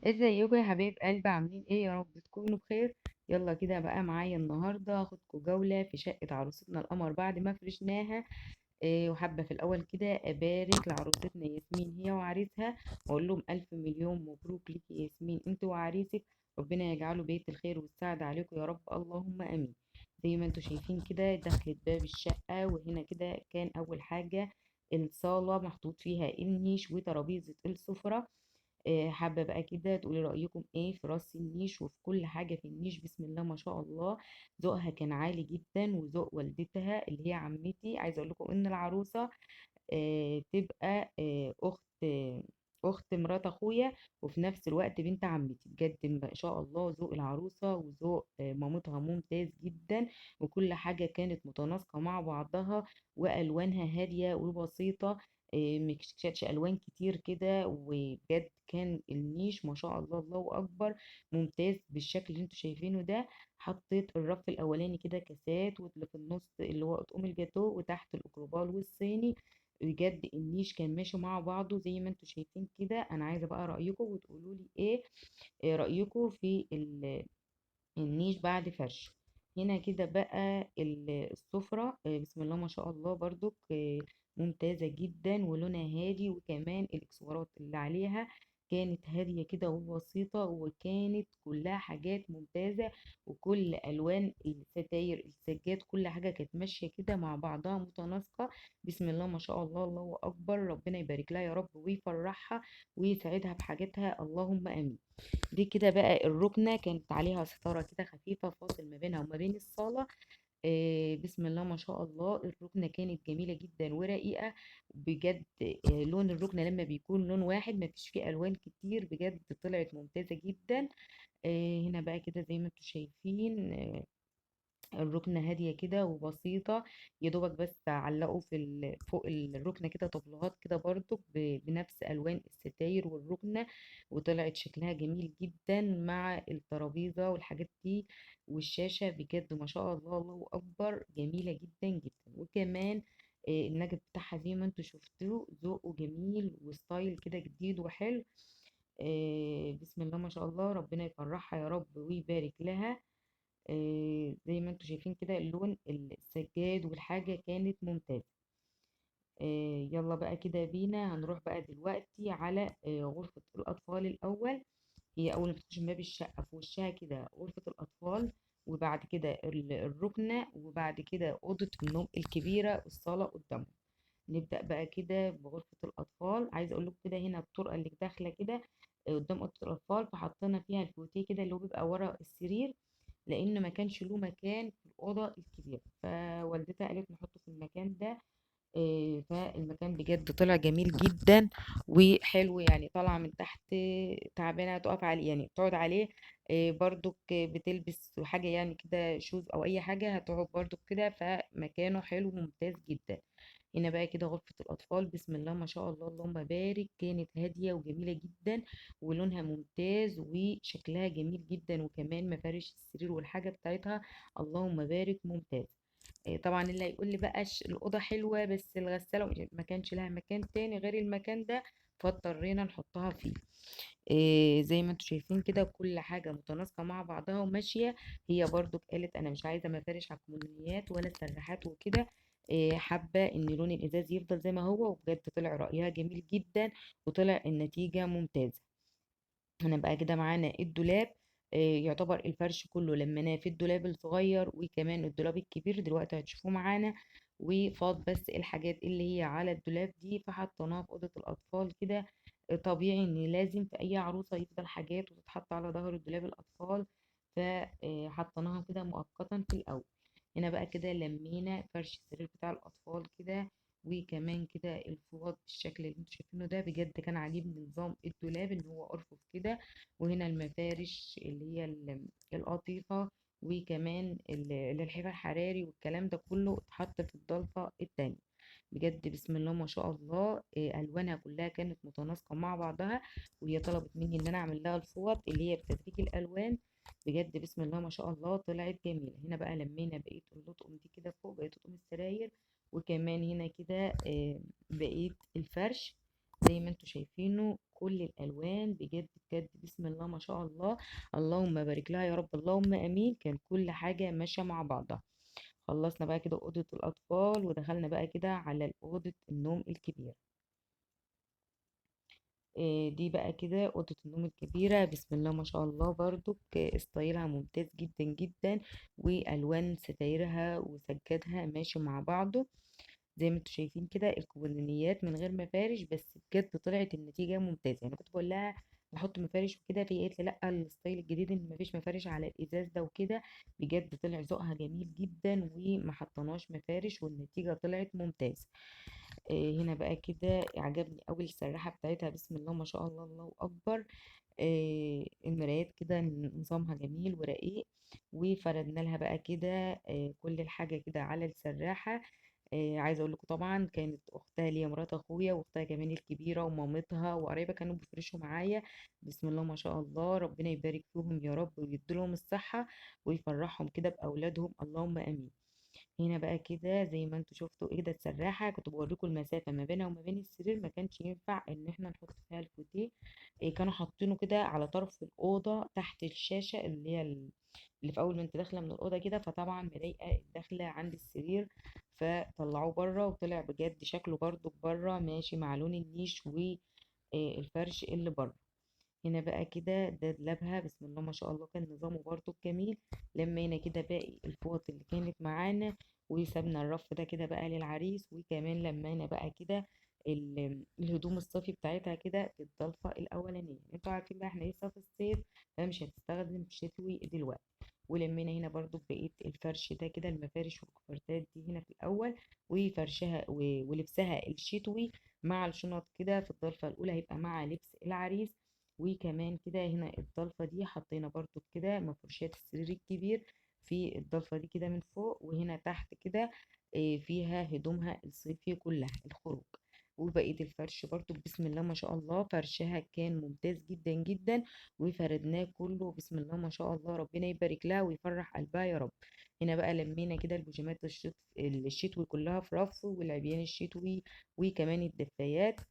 ازيكم يا حبايب قلبي، عاملين ايه؟ يا رب تكونوا بخير. يلا كده بقى معايا النهارده هاخدكم جولة في شقة عروستنا القمر بعد ما فرشناها. وحابة في الأول كده أبارك لعروستنا ياسمين هي وعريسها، وأقول لهم ألف مليون مبروك ليكي يا ياسمين انت وعريسك. ربنا يجعله بيت الخير والسعادة عليكم يا رب، اللهم آمين. زي ما انتوا شايفين كده دخلت باب الشقة، وهنا كده كان أول حاجة الصالة محطوط فيها النيش وترابيزة السفرة. حابة بقى كده تقولي رأيكم ايه في رص النيش وفي كل حاجة في النيش. بسم الله ما شاء الله، ذوقها كان عالي جدا، وذوق والدتها اللي هي عمتي. عايزة اقول لكم ان العروسة تبقى اخت مرات اخويا، وفي نفس الوقت بنت عمتي. بجد ما شاء الله ذوق العروسة وذوق مامتها ممتاز جدا، وكل حاجة كانت متناسقة مع بعضها، والوانها هادية وبسيطة. مش كانتش الوان كتير كده، وبجد كان النيش ما شاء الله الله اكبر ممتاز بالشكل اللي انتوا شايفينه ده. حطيت الرف الاولاني كده كاسات، واللي في النص اللي هو اطقم الجاتو، وتحت الاكروبال والصيني. بجد النيش كان ماشي مع بعضه زي ما انتوا شايفين كده. انا عايزه بقى رايكم وتقولوا لي ايه. رايكم في النيش بعد فرشه. هنا كده بقى السفرة، بسم الله ما شاء الله برضو ممتازة جدا ولونها هادي، وكمان الاكسسوارات اللي عليها كانت هادية كده وبسيطة، وكانت كلها حاجات ممتازة. وكل ألوان الستاير السجاد كل حاجة كانت ماشية كده مع بعضها متناسقة. بسم الله ما شاء الله الله أكبر، ربنا يبارك لها يا رب ويفرحها ويسعدها بحاجتها، اللهم آمين. دي كده بقى الركنة كانت عليها ستارة كده خفيفة فاصل ما بينها وما بين الصالة. بسم الله ما شاء الله، الركنة كانت جميلة جدا ورقيقة بجد. لون الركنة لما بيكون لون واحد ما فيش فيه ألوان كتير، بجد طلعت ممتازة جدا. هنا بقى كده زي ما انتم شايفين، الركنة هادية كده وبسيطة. يا دوبك بس علقوا فوق الركنة كده طبلوهات كده برضو بنفس ألوان الستاير والركنة، وطلعت شكلها جميل جدا مع الترابيزة والحاجات دي. والشاشة بجد ما شاء الله الله أكبر جميلة جدا جدا. وكمان النجف بتاعها زي ما انتوا شفتوه ذوقه جميل وستايل كده جديد وحلو. بسم الله ما شاء الله، ربنا يفرحها يا رب ويبارك لها. زي ما انتوا شايفين كده اللون السجاد والحاجة كانت ممتازة. يلا بقى كده بينا هنروح بقى دلوقتي على غرفة الأطفال الأول. هي أول ما تخش من باب الشقة في وشها كده غرفة الأطفال، وبعد كده الركنة، وبعد كده أوضة النوم الكبيرة الصالة قدامهم. نبدأ بقى كده بغرفة الأطفال. عايزة أقول لكم كده هنا الطرقة اللي داخلة كده قدام أوضة الأطفال، فحطينا فيها الفوتيه كده اللي هو بيبقى ورا السرير، لأن ما كانش له مكان في الأوضة الكبيرة، فوالدتها قالت نحطه في المكان ده. فالمكان بجد طلع جميل جدا وحلو، يعني طالعة من تحت تعبانة تقف عليه يعني تقعد عليه. برضك بتلبس حاجة يعني كده شوز أو أي حاجة هتقعد برضك كده، فمكانه حلو وممتاز جدا. هنا بقى كده غرفة الأطفال، بسم الله ما شاء الله اللهم بارك، كانت هادية وجميلة جدا ولونها ممتاز وشكلها جميل جدا، وكمان مفارش السرير والحاجة بتاعتها اللهم بارك ممتاز. طبعا اللي هيقول لي بقى الأوضة حلوة بس الغسالة ما كانش لها مكان تاني غير المكان ده، فاضطرينا نحطها فيه. زي ما انتوا شايفين كده كل حاجة متناسقة مع بعضها وماشية. هي برضو قالت انا مش عايزة مفارش على الكومودينيات ولا السراحات وكده. حابة ان لون الازاز يفضل زي ما هو، وبجد طلع رأيها جميل جدا وطلع النتيجة ممتازة. هنا بقى كده معانا الدولاب. يعتبر الفرش كله لميناه في الدولاب الصغير وكمان الدولاب الكبير دلوقتي هتشوفوه معانا. وفاض بس الحاجات اللي هي على الدولاب دي فحطيناها في أوضة الأطفال كده. طبيعي إن لازم في أي عروسة يفضل حاجات وتتحط على ظهر الدولاب الأطفال، فحطيناها كده مؤقتا في الأول. هنا بقى كده لمينا فرش السرير بتاع الأطفال كده، وكمان كده الفوط بالشكل اللي انتوا شايفينه ده. بجد كان عاجبني نظام الدولاب ان هو ارفف كده، وهنا المفارش اللي هي القطيفة، وكمان الحفا الحراري والكلام ده كله اتحط في الضلفة التانية. بجد بسم الله ما شاء الله، الوانها كلها كانت متناسقة مع بعضها. وهي طلبت مني ان انا اعمل لها الفوط اللي هي بتدريج الالوان. بجد بسم الله ما شاء الله طلعت جميلة. هنا بقى لمينا بقية اللطقم دي كده فوق بقية لطقم السراير، وكمان هنا كده بقية الفرش. زي ما انتوا شايفينه كل الالوان بجد بجد بسم الله ما شاء الله. اللهم بارك لها يا رب، اللهم امين. كان كل حاجه ماشيه مع بعضها. خلصنا بقى كده اوضه الاطفال ودخلنا بقى كده على اوضه النوم الكبيره. دي بقى كده اوضه النوم الكبيره بسم الله ما شاء الله، برضو ستايلها ممتاز جدا جدا، والوان ستايرها وسجادها ماشي مع بعضه. زي ما انتوا شايفين كده الكولونيات من غير مفارش، بس بجد طلعت النتيجة ممتازة. يعني كنت بقول لها نحط مفارش وكده، في قالت لي لا، الستايل الجديد ان مفيش مفارش على الازاز ده وكده. بجد طلع ذوقها جميل جدا وما حطيناش مفارش والنتيجة طلعت ممتازة. هنا بقى كده عجبني قوي السراحة بتاعتها بسم الله ما شاء الله، الله اكبر. المرايات كده نظامها جميل ورقيق. وفردنا لها بقى كده كل الحاجة كده على السراحة. عايزة اقول لكم طبعا كانت اختها اللي هي مرات اخويا واختها كمان الكبيرة ومامتها وقرايبها كانوا بيفرشوا معايا. بسم الله ما شاء الله، ربنا يبارك فيهم يا رب ويديلهم الصحة ويفرحهم كده بأولادهم، اللهم امين. هنا بقى كده زي ما انتوا شفتوا ايه ده السراحة، كنت بوريكم المسافة ما بينها وما بين السرير، ما كانش ينفع ان احنا نحط فيها الفوتيه. كانوا حاطينه كده على طرف الأوضة تحت الشاشة اللي هي اللي في أول ما انت داخلة من الأوضة كده، فطبعا مضايقة الداخلة عند السرير. فطلعوه بره وطلع بجد شكله برضو بره ماشي مع لون النيش والفرش اللي بره. هنا بقى كده ده دولابها بسم الله ما شاء الله، كان نظامه برضو جميل. لمينا كده باقي الفوط اللي كانت معانا وسابنا الرف ده كده بقى للعريس. وكمان لمينا بقى كده الهدوم الصيفي بتاعتها كده في الضلفة الأولانية. انتوا عارفين بقى احنا لسه في الصيف، فمش هتستخدم شتوي دلوقتي. ولمينا هنا برضو بقية الفرش ده كده، المفارش والكوفرتات دي هنا في الأول، وفرشها ولبسها الشتوي مع الشنط كده في الضلفة الأولى هيبقى مع لبس العريس. وكمان كده هنا الضلفة دي حطينا برضو كده مفروشات السرير الكبير في الضلفة دي كده من فوق، وهنا تحت كده فيها هدومها الصيفي كلها الخروج. وبقية الفرش برضو بسم الله ما شاء الله فرشها كان ممتاز جدا جدا، وفردناه كله بسم الله ما شاء الله، ربنا يبارك لها ويفرح قلبها يا رب. هنا بقى لمينا كده البيجامات الشتوي كلها في رف، والعبيان الشتوي وكمان الدفايات.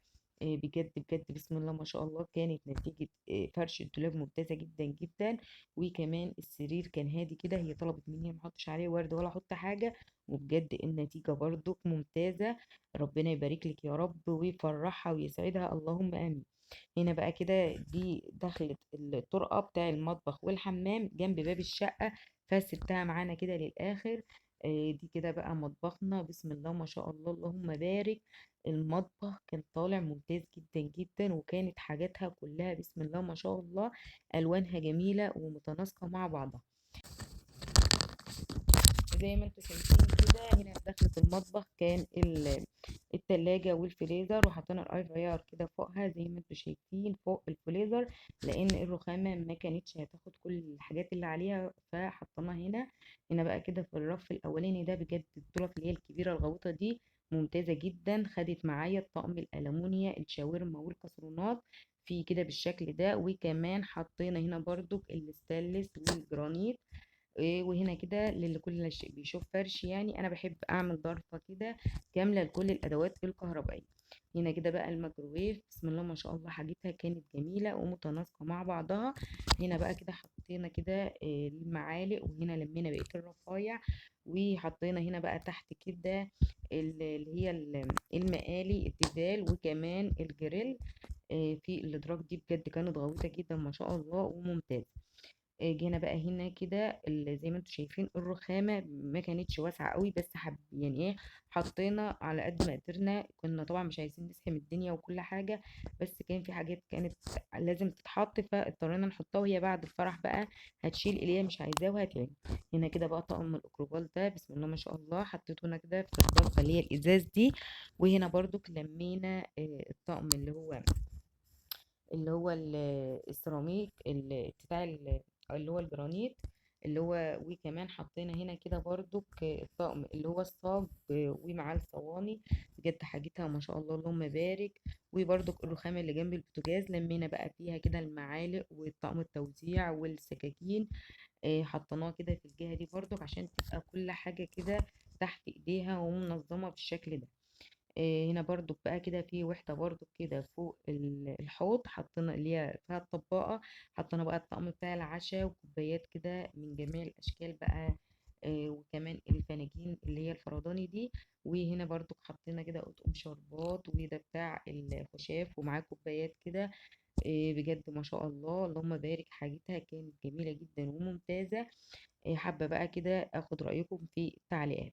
بجد بجد بسم الله ما شاء الله كانت نتيجة فرش الدولاب ممتازة جدا جدا. وكمان السرير كان هادي كده، هي طلبت مني ما احطش عليه ورد ولا احط حاجة، وبجد النتيجة برضو ممتازة. ربنا يبارك لك يا رب ويفرحها ويسعدها، اللهم امين. هنا بقى كده دي دخلت الطرقة بتاع المطبخ والحمام جنب باب الشقة، فسبتها معانا كده للآخر. دي كده بقى مطبخنا بسم الله ما شاء الله، اللهم بارك. المطبخ كان طالع ممتاز جدا جدا، وكانت حاجاتها كلها بسم الله ما شاء الله ألوانها جميلة ومتناسقة مع بعضها. زي ما انتوا شايفين كده هنا في دخلة المطبخ كان التلاجة والفريزر، وحطينا الاير فراير كده فوقها زي ما انتوا شايفين فوق الفريزر، لان الرخامة ما كانتش هتاخد كل الحاجات اللي عليها فحطيناها هنا. هنا بقى كده في الرف الاولاني ده بجد الطرف اللي هي الكبيرة الغويطة دي ممتازة جدا. خدت معايا الطقم الألمونيا الشاورما والكسرونات في كده بالشكل ده. وكمان حطينا هنا برضو الستانلس والجرانيت. وهنا كده لكل شيء بيشوف فرش، يعني انا بحب اعمل ضرفة كده كاملة لكل الادوات الكهربائية. هنا كده بقى الميكروويف بسم الله ما شاء الله حاجتها كانت جميلة ومتناسقة مع بعضها. هنا بقى كده حطينا كده المعالق، وهنا لمينا بقية الرفايع. وحطينا هنا بقى تحت كده اللي هي المقالي التيفال وكمان الجريل. في الادراج دي بجد كانت غويطة جدا ما شاء الله وممتازة. جينا بقى هنا كده زي ما انتم شايفين الرخامه ما كانتش واسعه قوي، بس يعني ايه، حطينا على قد ما قدرنا. كنا طبعا مش عايزين نزحم الدنيا وكل حاجه، بس كان في حاجات كانت لازم تتحط فاضطرينا نحطها، وهي بعد الفرح بقى هتشيل اللي هي مش عايزاه وهتعمل. هنا كده بقى طقم الاكروبال ده بسم الله ما شاء الله حطيته هنا كده في الضلفه اللي هي الازاز دي. وهنا برضو لمينا الطقم السيراميك بتاع اللي هو الجرانيت اللي هو. وكمان حطينا هنا كده برضو الطقم اللي هو الصاج ومعاه الصواني. بجد حاجتها ما شاء الله اللهم بارك. وبرضو الرخامة اللي جنب البوتاجاز لمينا بقى فيها كده المعالق والطقم التوزيع والسكاكين. حطيناها كده في الجهة دي برضو عشان تبقى كل حاجة كده تحت ايديها ومنظمة بالشكل ده. هنا برضو بقى كده في وحدة برضو كده فوق الحوض، حطينا اللي هي فيها الطباقة، حطينا بقى الطقم بتاع العشاء وكوبايات كده من جميع الأشكال بقى. وكمان الفناجين اللي هي الفرداني دي. وهنا برضو حطينا كده أطقم شربات، وده بتاع الخشاف ومعاه كوبايات كده. بجد ما شاء الله اللهم بارك، حاجتها كانت جميلة جدا وممتازة. حابة بقى كده اخد رأيكم في التعليقات.